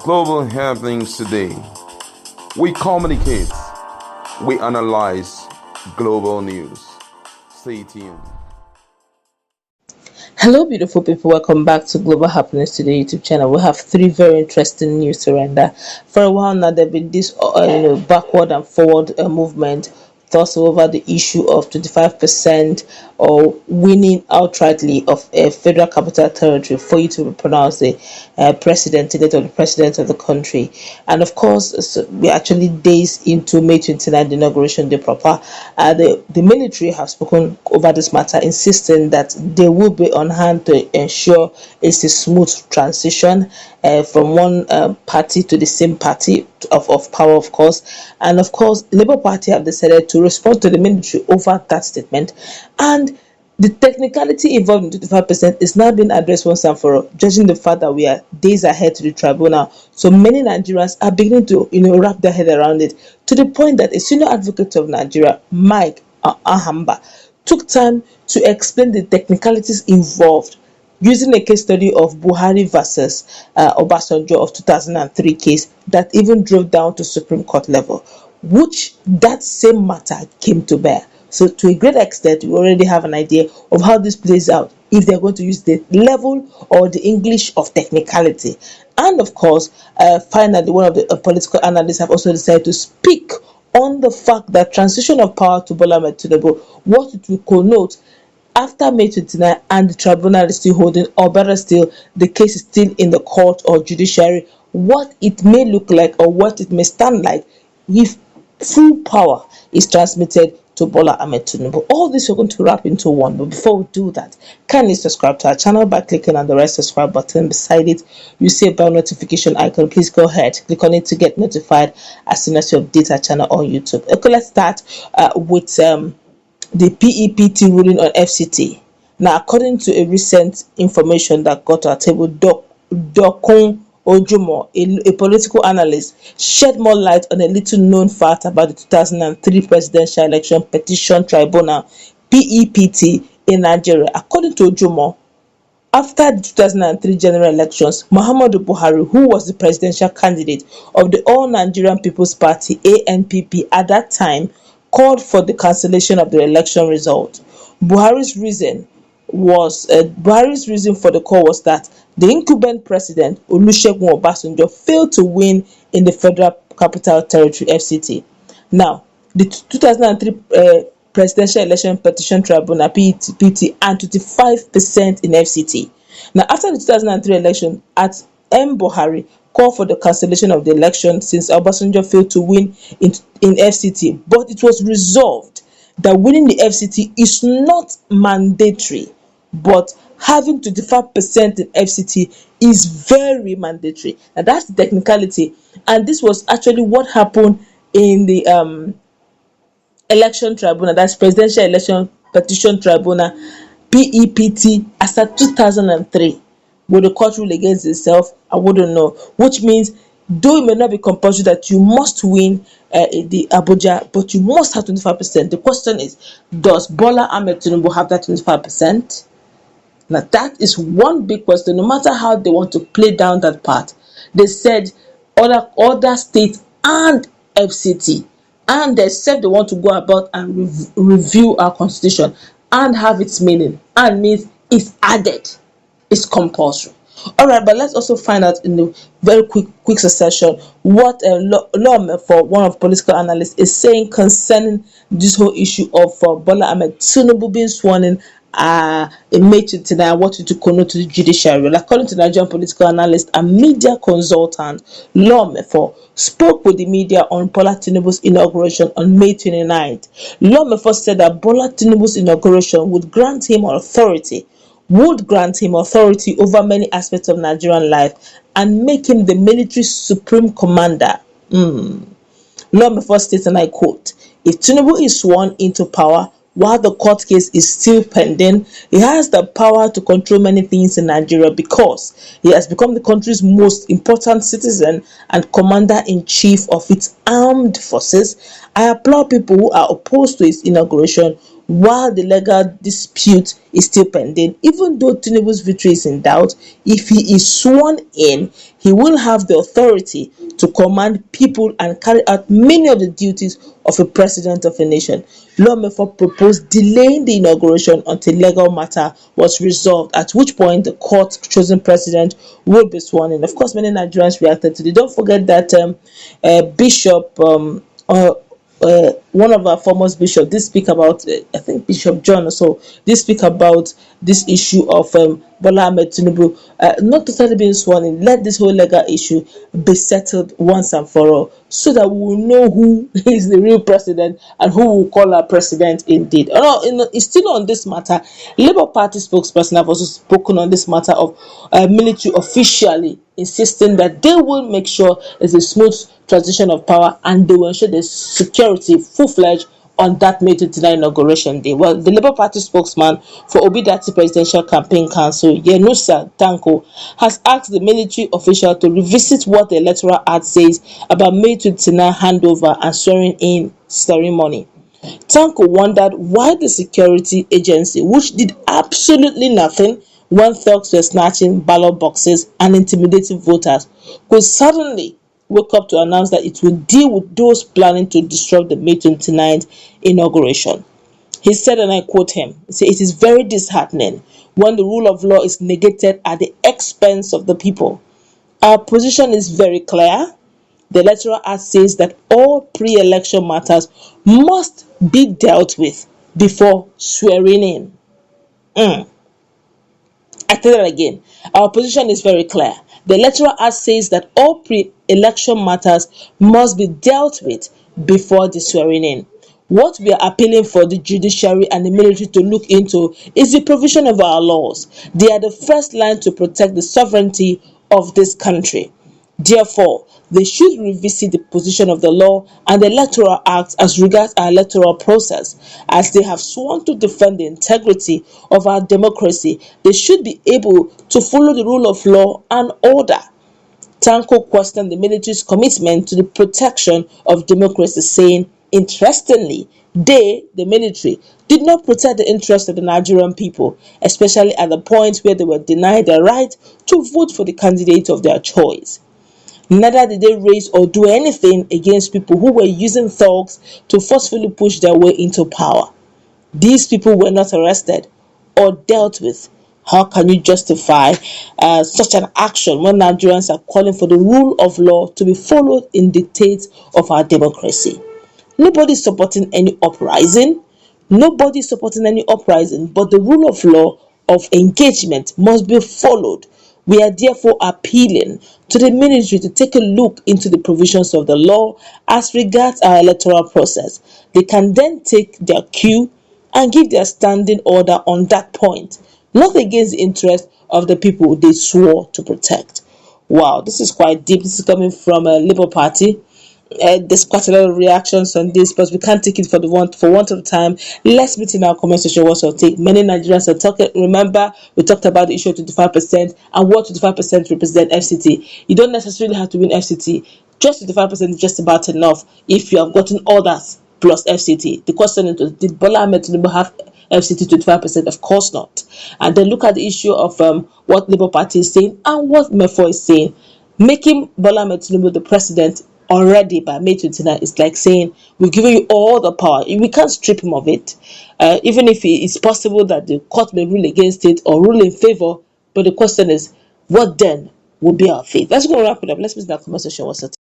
Global happenings today. We communicate, we analyze global news. Stay tuned. Hello, beautiful people. Welcome back to Global Happiness Today YouTube channel. We have three very interesting news to render. For a while now, there's been this, backward and forward movement thus over the issue of 25% or winning outrightly of a federal capital territory for you to pronounce the president elect or the president of the country. And of course, so we're actually days into May 29, the inauguration day proper. The military have spoken over this matter, insisting that they will be on hand to ensure it's a smooth transition from one party to the same party of power, of course. And of course, Labour Party have decided to respond to the military over that statement. And the technicality involved in 25% is now being addressed once and for all, judging the fact that we are days ahead to the tribunal. So many Nigerians are beginning to, wrap their head around it, to the point that a senior advocate of Nigeria, Mike Ahamba, took time to explain the technicalities involved, using a case study of Buhari versus Obasanjo of 2003 case that even drove down to Supreme Court level, which that same matter came to bear. So to a great extent, we already have an idea of how this plays out, if they're going to use the level or the English of technicality. And of course, finally, one of the political analysts have also decided to speak on the fact that transition of power to Bola Tinubu, what it will connote after May 29, and the tribunal is still holding, or better still, the case is still in the court or judiciary, what it may look like or what it may stand like if full power is transmitted to Bola Tinubu. All this we're going to wrap into one, but before we do that, kindly subscribe to our channel by clicking on the red subscribe button. Beside it, you see a bell notification icon. Please go ahead, click on it to get notified as soon as you update our channel on YouTube. Okay, let's start with the PEPT ruling on FCT. Now, according to a recent information that got to our table, Dokun Ojumo, a political analyst, shed more light on a little known fact about the 2003 presidential election petition tribunal, PEPT, in Nigeria. According to Ojumo, after the 2003 general elections, Muhammadu Buhari, who was the presidential candidate of the All Nigerian People's Party (ANPP) at that time, called for the cancellation of the election result. Buhari's reason for the call was that the incumbent president Olusegun Obasanjo failed to win in the Federal Capital Territory (FCT). Now, the 2003 presidential election petition tribunal (PEPT) and 25% in FCT. Now, after the 2003 election, at Buhari called for the cancellation of the election since Obasanjo failed to win in FCT, but it was resolved that winning the FCT is not mandatory, but having 25% in FCT is very mandatory. And that's the technicality. And this was actually what happened in the election tribunal, that's presidential election petition tribunal, PEPT, as at 2003. Will the court rule against itself? I wouldn't know. Which means, though it may not be compulsory that you must win the Abuja, but you must have 25%. The question is, does Bola Tinubu have that 25%? Now, that is one big question. No matter how they want to play down that part, they said other states and FCT, and they said they want to go about and review our constitution and have its meaning, and means it's added. Is compulsory. All right, but let's also find out in the very quick succession what law for one of political analysts is saying concerning this whole issue of Bola Tinubu being sworn in May 29, what to connote to the judiciary. According to Nigerian political analyst and media consultant Lawmefo, spoke with the media on Bola Tinubu's inauguration on May 29th. Lawmefo said that Bola Tinubu's inauguration would grant him authority over many aspects of Nigerian life and make him the military supreme commander. Lawmefo states, and I quote, "If Tinubu is sworn into power while the court case is still pending, he has the power to control many things in Nigeria because he has become the country's most important citizen and commander-in-chief of its armed forces. I applaud people who are opposed to his inauguration, while the legal dispute is still pending. Even though Tinubu's victory is in doubt, if he is sworn in, he will have the authority to command people and carry out many of the duties of a president of a nation. Lawmaker proposed delaying the inauguration until legal matter was resolved, at which point the court chosen president will be sworn in. Of course, many Nigerians reacted to it. Don't forget that Bishop one of our foremost bishops did speak about, I think Bishop John or so, did speak about this issue of Bola Tinubu not totally being sworn in. Let this whole legal issue be settled once and for all, so that we will know who is the real president and who will call our president indeed. It's still on this matter. Labour Party spokesperson have also spoken on this matter of military officially insisting that they will make sure there's a smooth transition of power and they will ensure there's security full-fledged on that May 29 inauguration day. Well, the Labour Party spokesman for Obidati Presidential Campaign Council, Yenusa Tanko, has asked the military official to revisit what the Electoral Act says about May 29 handover and swearing-in ceremony. Tanko wondered why the security agency, which did absolutely nothing when thugs were snatching ballot boxes and intimidating voters, could suddenly wake up to announce that it would deal with those planning to disrupt the May 29th inauguration. He said, and I quote him, "It is very disheartening when the rule of law is negated at the expense of the people. Our position is very clear. The Electoral Act says that all pre-election matters must be dealt with before swearing in." I tell that again. Our position is very clear. The Electoral Act says that all pre-election matters must be dealt with before the swearing in. What we are appealing for the judiciary and the military to look into is the provision of our laws. They are the first line to protect the sovereignty of this country. Therefore, they should revisit the position of the law and the Electoral Act as regards our electoral process. As they have sworn to defend the integrity of our democracy, they should be able to follow the rule of law and order. Tanko questioned the military's commitment to the protection of democracy, saying, interestingly, they, the military, did not protect the interests of the Nigerian people, especially at the point where they were denied the right to vote for the candidate of their choice. Neither did they raise or do anything against people who were using thugs to forcefully push their way into power. These people were not arrested or dealt with. How can you justify such an action when Nigerians are calling for the rule of law to be followed in dictates of our democracy? Nobody is supporting any uprising. Nobody is supporting any uprising, but the rule of law of engagement must be followed. We are therefore appealing to the military to take a look into the provisions of the law as regards our electoral process. They can then take their cue and give their standing order on that point, not against the interest of the people they swore to protect. Wow, this is quite deep. This is coming from a Labour Party. There's quite a lot of reactions on this, but we can't take it for want of time. Let's meet in our comment section. What's your take? Many Nigerians are talking. Remember, we talked about the issue of 25% and what 25% represent FCT. You don't necessarily have to win FCT. Just 25% is just about enough if you have gotten others plus FCT. The question is, did Bola Tinubu have FCT 25%? Of course not. And then look at the issue of what Labour Party is saying and what MEFO is saying. Making Bola Tinubu the president already by May 29 is like saying we're giving you all the power. We can't strip him of it. Even if it's possible that the court may rule against it or rule in favor, but the question is, what then will be our fate? Let's go wrap it up. Let's meet in that conversation. What's your take?